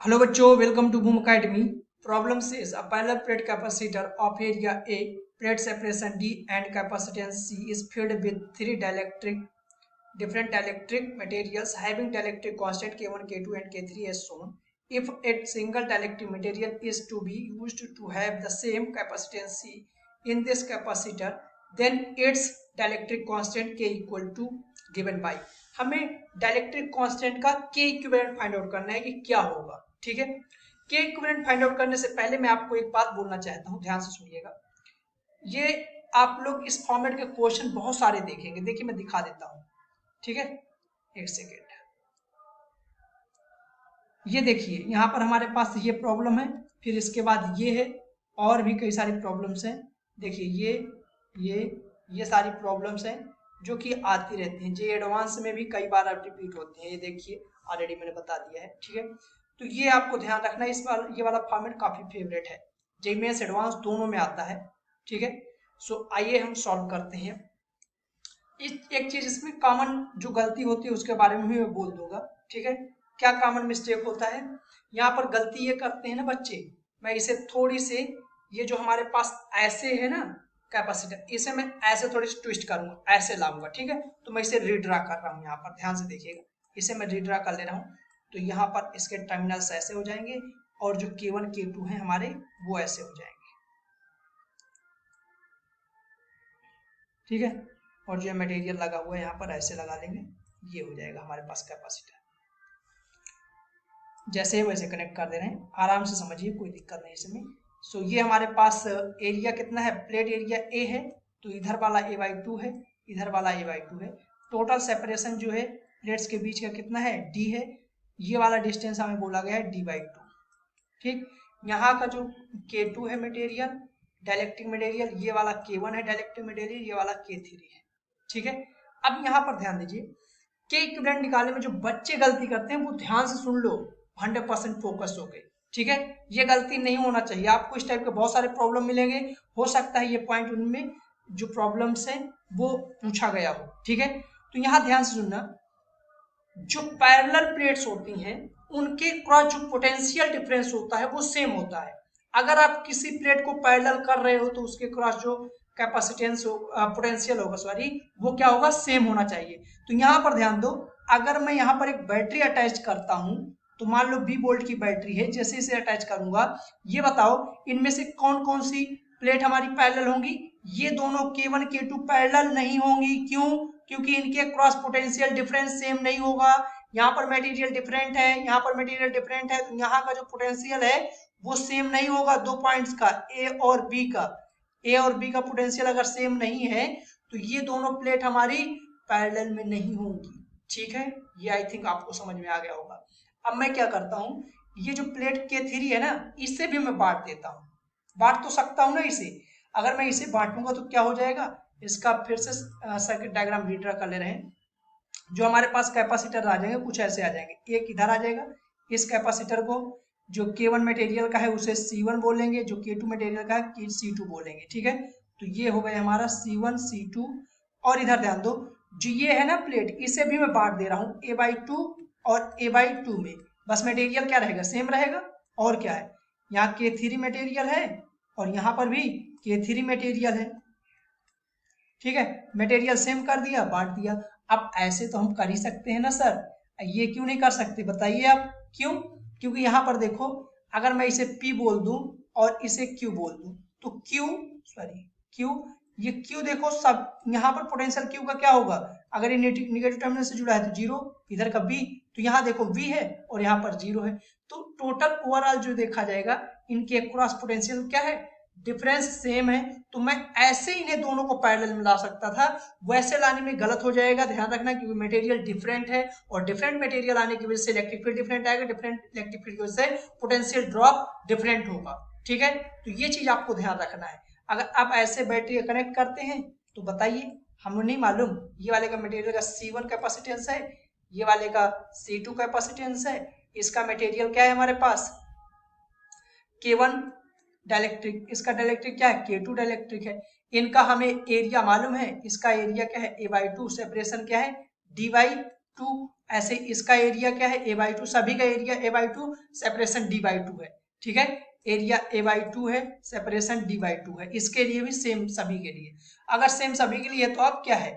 Hello बच्चों, welcome to boom academy. Problem says a parallel plate capacitor of area A, plate separation D and capacitance C is filled with three different dielectric materials having dielectric constant K1, K2 and K3 as shown. If a single dielectric material is to be used to have the same capacitance C in this capacitor, then its dielectric constant K equal to given by। हमें dielectric constant का के equivalent find out करना है कि क्या होगा। ठीक है, के इक्विवेलेंट फाइंड आउट करने से पहले मैं आपको एक बात बोलना चाहता हूं, ध्यान से सुनिएगा। ये आप लोग इस फॉर्मेट के क्वेश्चन बहुत सारे देखेंगे। देखिए मैं दिखा देता हूं। ठीक है, एक सेकेंड। ये देखिए यहाँ पर हमारे पास ये प्रॉब्लम है, फिर इसके बाद ये है, और भी कई सारी प्रॉब्लम्स हैं। देखिए ये सारी प्रॉब्लम्स हैं जो कि आती रहती हैं। जे एडवांस में भी कई बार रिपीट होती हैं। ये देखिए ऑलरेडी मैंने बता दिया है। ठीक है, तो ये आपको ध्यान रखना है। इस बार ये वाला फॉर्मेट काफी फेवरेट है, जे मेंस एडवांस दोनों में आता है। ठीक है, सो आइए हम सॉल्व करते हैं। एक चीज इसमें कॉमन जो गलती होती है उसके बारे में भी मैं बोल दूंगा। ठीक है, क्या कॉमन मिस्टेक होता है यहाँ पर? गलती ये करते हैं ना बच्चे, मैं इसे थोड़ी से, ये जो हमारे पास ऐसे है ना कैपेसिटर, इसे मैं ऐसे थोड़ी सी ट्विस्ट करूंगा, ऐसे लाऊंगा। ठीक है, तो मैं इसे रीड्रा कर रहा हूँ। यहाँ पर ध्यान से देखिएगा, इसे मैं रीड्रा कर ले रहा हूँ। तो यहाँ पर इसके टर्मिनल्स ऐसे हो जाएंगे और जो K1 K2 है हमारे वो ऐसे हो जाएंगे। ठीक है, और जो मटेरियल लगा हुआ है यहाँ पर ऐसे लगा लेंगे, ये हो जाएगा हमारे पास कैपेसिटर। जैसे वैसे कनेक्ट कर दे रहे हैं, आराम से समझिए, कोई दिक्कत नहीं इसमें। सो ये हमारे पास एरिया कितना है? प्लेट एरिया ए है, तो इधर वाला A/2 है, इधर वाला A/2 है। टोटल सेपरेशन जो है प्लेट्स के बीच का कितना है? D है। ये वाला डिस्टेंस हमें बोला गया है D/2। ठीक, यहाँ का जो K2 है मटेरियल, डाइलेक्ट्रिक मटेरियल, ये वाला K1 है डाइलेक्ट्रिक मटेरियल, ये वाला K3 है। ठीक है, अब यहाँ पर ध्यान दीजिए, के इक्विवेलेंट निकालने में जो बच्चे गलती करते हैं वो ध्यान से सुन लो, 100% फोकस हो गए। ठीक है, ये गलती नहीं होना चाहिए। आपको इस टाइप के बहुत सारे प्रॉब्लम मिलेंगे, हो सकता है ये पॉइंट उनमें जो प्रॉब्लम्स हैं वो पूछा गया हो। ठीक है, तो यहाँ ध्यान से सुनना, जो पैरेलल प्लेट्स होती हैं उनके क्रॉस जो पोटेंशियल डिफरेंस होता है वो सेम होता है। अगर आप किसी प्लेट को पैरेलल कर रहे हो तो उसके क्रॉस जो कैपेसिटेंस हो, पोटेंशियल होगा, सॉरी, वो क्या होगा? सेम होना चाहिए। तो यहाँ पर ध्यान दो, अगर मैं यहाँ पर एक बैटरी अटैच करता हूँ, तो मान लो 20 वोल्ट की बैटरी है, जैसे इसे अटैच करूंगा, ये बताओ इनमें से कौन कौन सी प्लेट हमारी पैरेलल होंगी? ये दोनों K1 K2 पैरेलल नहीं होंगी। क्यों? क्योंकि इनके क्रॉस पोटेंशियल डिफरेंस सेम नहीं होगा। यहाँ पर मटेरियल डिफरेंट है, यहाँ पर मटेरियल डिफरेंट है, तो यहाँ का जो पोटेंशियल है वो सेम नहीं होगा। दो पॉइंट्स का, ए और बी का, ए और बी का पोटेंशियल अगर सेम नहीं है तो ये दोनों प्लेट हमारी पैरेलल में नहीं होंगी। ठीक है, ये आई थिंक आपको समझ में आ गया होगा। अब मैं क्या करता हूँ, ये जो प्लेट K3 है ना, इससे भी मैं बांट देता हूँ। बांट तो सकता हूँ ना इसे। अगर मैं इसे बांटूंगा तो क्या हो जाएगा? इसका फिर से सर्किट डायग्राम रीड्रा कर ले रहे हैं। जो हमारे पास कैपेसिटर आ जाएंगे कुछ ऐसे आ जाएंगे, एक इधर आ जाएगा। इस कैपेसिटर को जो K1 मटेरियल का है उसे C1 बोलेंगे, जो K2 मटेरियल का है C2 बोलेंगे। ठीक है, तो ये हो गया हमारा C1 C2। और इधर ध्यान दो, जो ये है ना प्लेट, इसे भी मैं बांट दे रहा हूँ A/2 और A/2 में। बस मटेरियल क्या रहेगा? सेम रहेगा। और क्या है, यहाँ K3 मटेरियल है और यहाँ पर भी K3 मटेरियल है। ठीक है, मटेरियल सेम कर दिया, बांट दिया। अब ऐसे तो हम कर ही सकते हैं ना सर, ये क्यों नहीं कर सकते बताइए आप? क्यों? क्योंकि यहाँ पर देखो, अगर मैं इसे P बोल दूं और इसे Q बोल दूं, तो Q, ये Q देखो, सब यहाँ पर पोटेंशियल Q का क्या होगा? अगर ये निगेटिव टर्मिनल से जुड़ा है तो जीरो, इधर का B, तो यहाँ देखो V है और यहाँ पर जीरो है। तो टोटल ओवरऑल जो देखा जाएगा, इनके क्रॉस पोटेंशियल क्या है? डिफरेंस सेम है। तो मैं ऐसे इन्हें दोनों को पैरेलल में ला सकता था, वैसे लाने में गलत हो जाएगा। ध्यान रखना, क्योंकि मटेरियल डिफरेंट है और डिफरेंट मटेरियल आने की वजह से इलेक्ट्रिक फील्ड डिफरेंट आएगा, डिफरेंट इलेक्ट्रिक फील्ड की वजह से पोटेंशियल ड्रॉप डिफरेंट होगा। ठीक है, तो ये चीज आपको ध्यान रखना है। अगर आप ऐसे बैटरी कनेक्ट करते हैं तो बताइए, हमें नहीं मालूम ये वाले का मटेरियल का C1 कैपेसिटेंस है, ये वाले का C2 कैपेसिटेंस है, इसका मटेरियल क्या है हमारे पास? K1 डाइलेक्ट्रिक, इसका डाइलेक्ट्रिक क्या है? K2 डाइलेक्ट्रिक है। इनका हमें एरिया मालूम है, इसका एरिया क्या है? A/2, सेपरेशन क्या है? D/2, ऐसे इसका एरिया क्या है, a/2, सभी का एरिया a/2, सेपरेशन d/2 है, ठीक है। एरिया a/2 है, सेपरेशन d/2 है। इसके लिए भी सेम सभी के लिए। अगर सेम सभी के लिए है तो अब क्या है,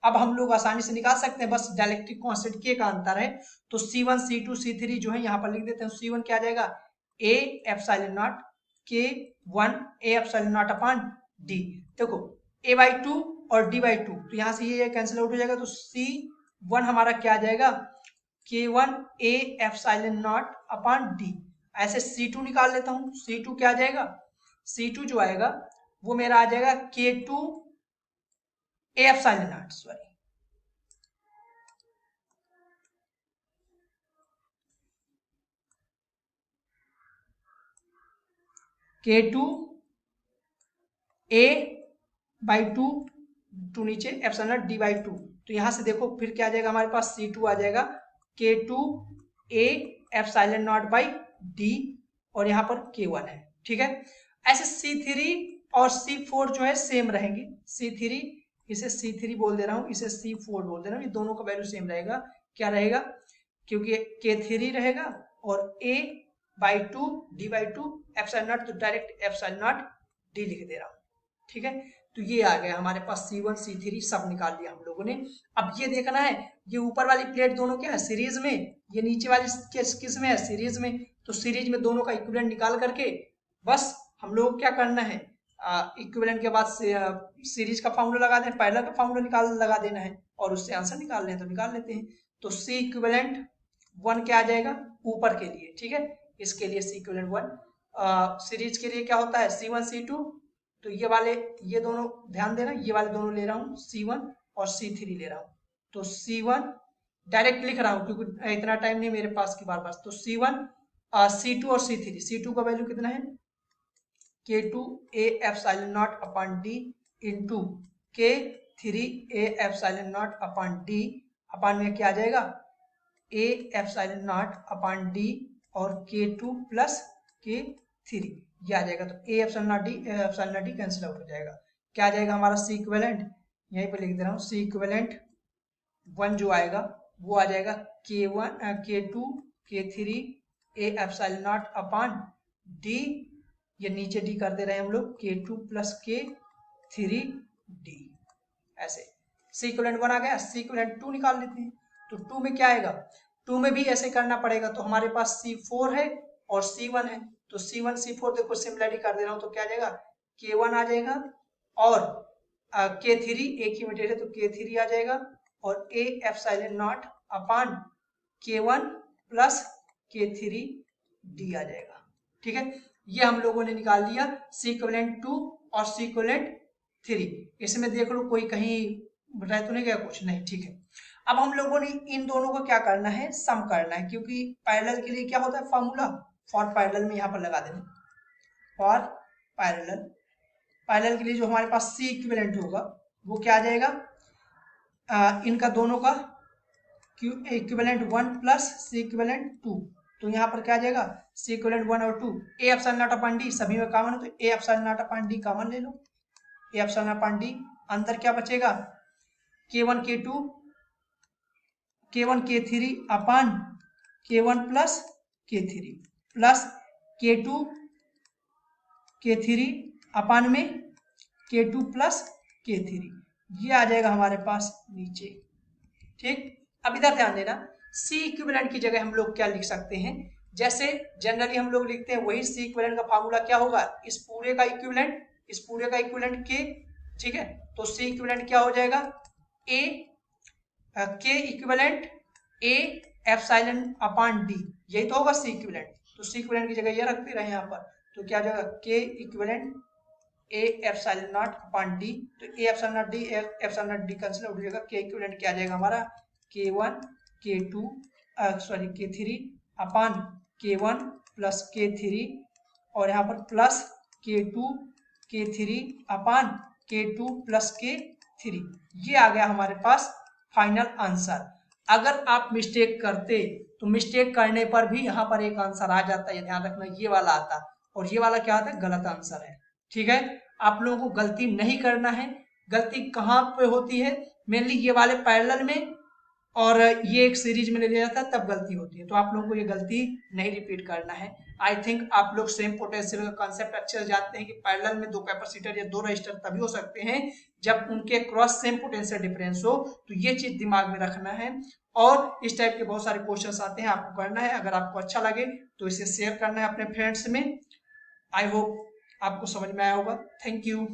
अब हम लोग आसानी से निकाल सकते हैं, बस डायलेक्ट्रिक कांस्टेंट के का अंतर है। तो C1 C2 C3 जो है यहाँ पर लिख देते हैं। C1 क्या आ जाएगा, a epsilon not K1 a epsilon not upon d। देखो a/2 और d/2, तो यहाँ से ये कैंसिल आउट हो जाएगा। तो C1 हमारा क्या आ जाएगा, K1 a epsilon not upon d। ऐसे C2 निकाल लेता हूँ। C2 क्या आ जाएगा, C2 जो आएगा वो मेरा आ जाएगा K2 a epsilon naught, sorry K2 a/2 two नीचे एप्सिलॉन नॉट d/2। तो यहां से देखो फिर क्या आ जाएगा हमारे पास, C2 आ जाएगा K2 a epsilon not by d, और यहाँ पर K1 है, ठीक है। ऐसे C3 और C4 जो है सेम रहेंगे। C3 इसे C3 बोल दे रहा हूँ, इसे C4 बोल दे रहा हूँ, ये दोनों का वैल्यू सेम रहेगा। क्या रहेगा, क्योंकि K3 रहेगा और a/2 d/2 एप्सिलॉन नॉट, तो डायरेक्ट एप्सिलॉन नॉट d लिख दे रहा हूँ, ठीक है। तो ये आ गया हमारे पास C1 C3 सब निकाल लिया हम लोगों ने। अब ये देखना है, ये ऊपर वाली प्लेट दोनों क्या है सीरीज में, ये नीचे वाली किस में है, सीरीज में। तो सीरीज में दोनों का इक्विवेलेंट निकाल करके बस हम लोग क्या करना है, इक्विवेलेंट के बाद सीरीज का फॉर्मूला लगा दें, पैरेलल का फॉर्मूला लगा देना है, और उससे आंसर निकाल लें तो निकाल लेते हैं। तो C इक्विवेलेंट 1 क्या आ जाएगा ऊपर के लिए, ठीक है। इसके लिए C इक्विवेलेंट 1, सीरीज के लिए क्या होता है C1 C2। तो ये वाले, ये दोनों ध्यान देना, ये वाले दोनों ले रहा हूँ C1 और C3 ले रहा हूँ। तो C1 डायरेक्ट लिख रहा हूँ क्योंकि इतना टाइम नहीं मेरे पास की बार बार। तो C1 C2 और C3, C2 का वैल्यू कितना है K2 a epsilon not upon d into K3 a epsilon not upon d, upon में क्या आ जाएगा a epsilon not upon d और K2 प्लस K3 ये आ जाएगा। तो a epsilon not d cancel out हो जाएगा। क्या आ जाएगा हमारा C इक्विवेलेंट, यहीं पे लिख दे रहा हूँ, C इक्विवेलेंट 1 जो आएगा वो आ जाएगा K1 K2 K3 a epsilon not upon d, ये नीचे d कर दे रहे हैं हम लोग, K2 प्लस K3 d। ऐसे C इक्विवेलेंट 1 आ गया। C इक्विवेलेंट 2 निकाल लेते हैं। तो 2 में क्या आएगा, 2 में भी ऐसे करना पड़ेगा। तो हमारे पास C4 है और C1 है, तो C1 C4 देखो सिमिलरिटी कर दे रहा हूँ, तो क्या आ जाएगा K1 आ जाएगा, और K3 एक ही मटेरियल है तो K3 आ जाएगा, और a epsilon not upon K1 plus K3 d आ जाएगा, ठीक है। ये हम लोगों ने निकाल लिया C इक्विवेलेंट 2 और C इक्विवेलेंट 3। इसमें देख लो कोई कहीं रह तो नहीं गया कुछ, नहीं, ठीक है। अब हम लोगों ने इन दोनों को क्या करना है, सम करना है, क्योंकि पैरेलल के लिए क्या होता है फॉर्मूला, फॉर पैरेलल में यहाँ पर लगा देना, फॉर पैरेलल, पैरेलल के लिए जो हमारे पास C इक्विवेलेंट होगा वो क्या आ जाएगा, इनका दोनों का इक्विवेलेंट 1 प्लस C इक्विवेलेंट 2। तो यहाँ पर क्या आ जाएगा C इक्विवेलेंट 1 और 2, a epsilon not upon d सभी में कॉमन है, तो a epsilon not upon d common ले लो, a epsilon not upon d, अंदर क्या बचेगा K1 K2 K1 K3 upon K1 plus K3 plus K2 K3 upon में K2 प्लस K3, ये आ जाएगा हमारे पास नीचे, ठीक। अब इधर ध्यान देना, C इक्विवेलेंट की जगह हम लोग क्या लिख सकते हैं, जैसे जनरली हम लोग लिखते हैं वही C इक्विवेलेंट का फार्मूला क्या होगा, इस पूरे का इक्विवेलेंट, इस पूरे का इक्विवेलेंट K, ठीक है। तो C इक्विवेलेंट क्या हो जाएगा, A K equivalent A epsilon upon D, यही तो होगा C इक्विवेलेंट। तो C इक्विवेलेंट की जगह ये रखते रहे यहाँ पर, तो क्या हो जाएगा K equivalent a epsilon not upon d, तो a epsilon not d epsilon not d cancel हो जाएगा, k इक्विवेलेंट क्या आ जाएगा हमारा K1 K2 sorry K3 upon K1 plus K3, और यहाँ पर plus K2 K3 upon K2 plus K3, ये आ गया हमारे पास फाइनल आंसर। अगर आप मिस्टेक करते तो मिस्टेक करने पर भी यहाँ पर एक आंसर आ जाता है, ध्यान रखना ये वाला आता, और ये वाला क्या आता है गलत आंसर है, ठीक है। आप लोगों को गलती नहीं करना है। गलती कहाँ पे होती है, मेनली ये वाले पैरेलल में और ये एक सीरीज में ले लिया जाता है तब गलती होती है। तो आप लोगों को ये गलती नहीं रिपीट करना है। आई थिंक आप लोग सेम पोटेंशियल का कॉन्सेप्ट अच्छे से जानते हैं कि पैरेलल में दो कैपेसिटर या दो रजिस्टर तभी हो सकते हैं जब उनके क्रॉस सेम पोटेंशियल डिफरेंस हो। तो ये चीज दिमाग में रखना है। और इस टाइप के बहुत सारे क्वेश्चंस आते हैं, आपको करना है। अगर आपको अच्छा लगे तो इसे शेयर करना है अपने फ्रेंड्स में। आई होप आपको समझ में आया होगा। Thank you.